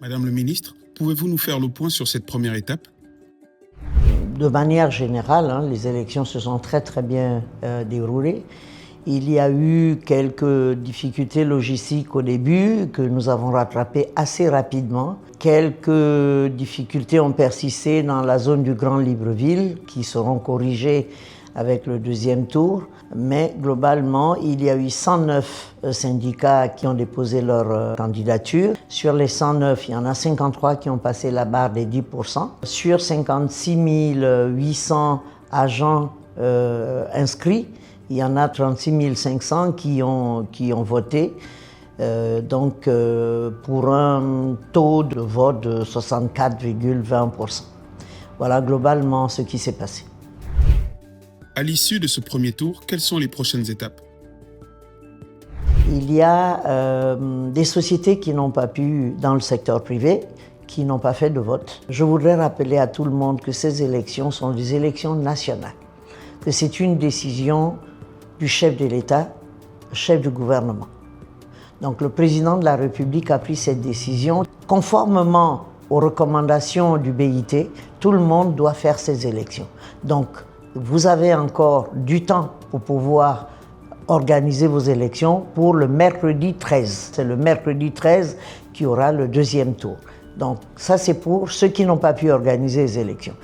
Madame le ministre, pouvez-vous nous faire le point sur cette première étape? De manière générale, les élections se sont très bien déroulées. Il y a eu quelques difficultés logistiques au début que nous avons rattrapées assez rapidement. Quelques difficultés ont persisté dans la zone du Grand Libreville qui seront corrigées avec le deuxième tour. Mais globalement, il y a eu 109 syndicats qui ont déposé leur candidature. Sur les 109, il y en a 53 qui ont passé la barre des 10%. Sur 56 800 agents inscrits, il y en a 36 500 qui ont voté, pour un taux de vote de 64,20%. Voilà globalement ce qui s'est passé. À l'issue de ce premier tour, quelles sont les prochaines étapes? Il y a des sociétés qui n'ont pas pu, dans le secteur privé, qui n'ont pas fait de vote. Je voudrais rappeler à tout le monde que ces élections sont des élections nationales, que c'est une décision du chef de l'État, chef du gouvernement. Donc le président de la République a pris cette décision. Conformément aux recommandations du BIT, tout le monde doit faire ces élections. Donc vous avez encore du temps pour pouvoir organiser vos élections pour le mercredi 13. C'est le mercredi 13 qui aura le deuxième tour. Donc ça, c'est pour ceux qui n'ont pas pu organiser les élections.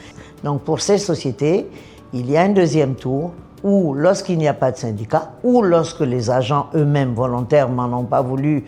Donc pour ces sociétés, il y a un deuxième tour où, lorsqu'il n'y a pas de syndicat, ou lorsque les agents eux-mêmes volontairement n'ont pas voulu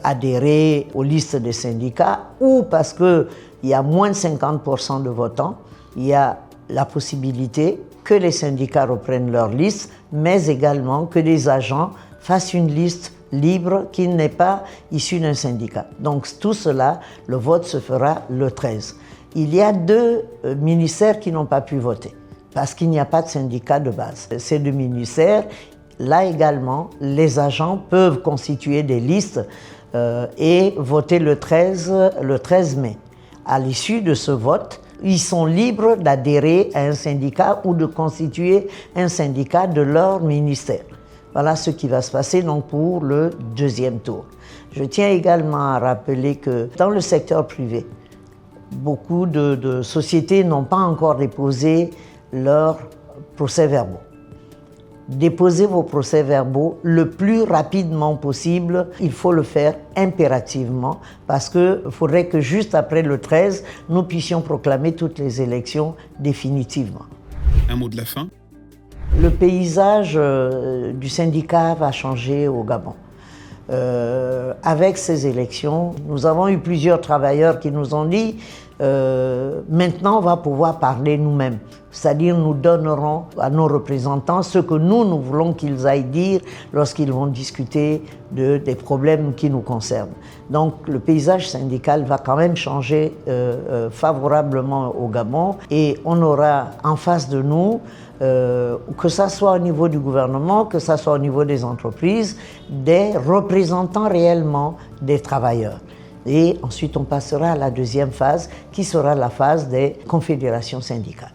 adhérer aux listes des syndicats, ou parce qu'il y a moins de 50% de votants, il y a la possibilité que les syndicats reprennent leur liste, mais également que des agents fassent une liste libre qui n'est pas issue d'un syndicat. Donc tout cela, le vote se fera le 13. Il y a deux ministères qui n'ont pas pu voter, parce qu'il n'y a pas de syndicat de base. Ces deux ministères, là également, les agents peuvent constituer des listes et voter le 13 mai. À l'issue de ce vote, ils sont libres d'adhérer à un syndicat ou de constituer un syndicat de leur ministère. Voilà ce qui va se passer donc pour le deuxième tour. Je tiens également à rappeler que dans le secteur privé, beaucoup de sociétés n'ont pas encore déposé leurs procès-verbaux. Déposez vos procès-verbaux le plus rapidement possible. Il faut le faire impérativement parce qu'il faudrait que juste après le 13, nous puissions proclamer toutes les élections définitivement. Un mot de la fin? Le paysage du syndicat va changer au Gabon. Avec ces élections, nous avons eu plusieurs travailleurs qui nous ont dit maintenant on va pouvoir parler nous-mêmes, c'est-à-dire nous donnerons à nos représentants ce que nous voulons qu'ils aillent dire lorsqu'ils vont discuter des problèmes qui nous concernent. Donc le paysage syndical va quand même changer favorablement au Gabon et on aura en face de nous que ça soit au niveau du gouvernement, que ça soit au niveau des entreprises, des représentants réellement des travailleurs. Et ensuite, on passera à la deuxième phase, qui sera la phase des confédérations syndicales.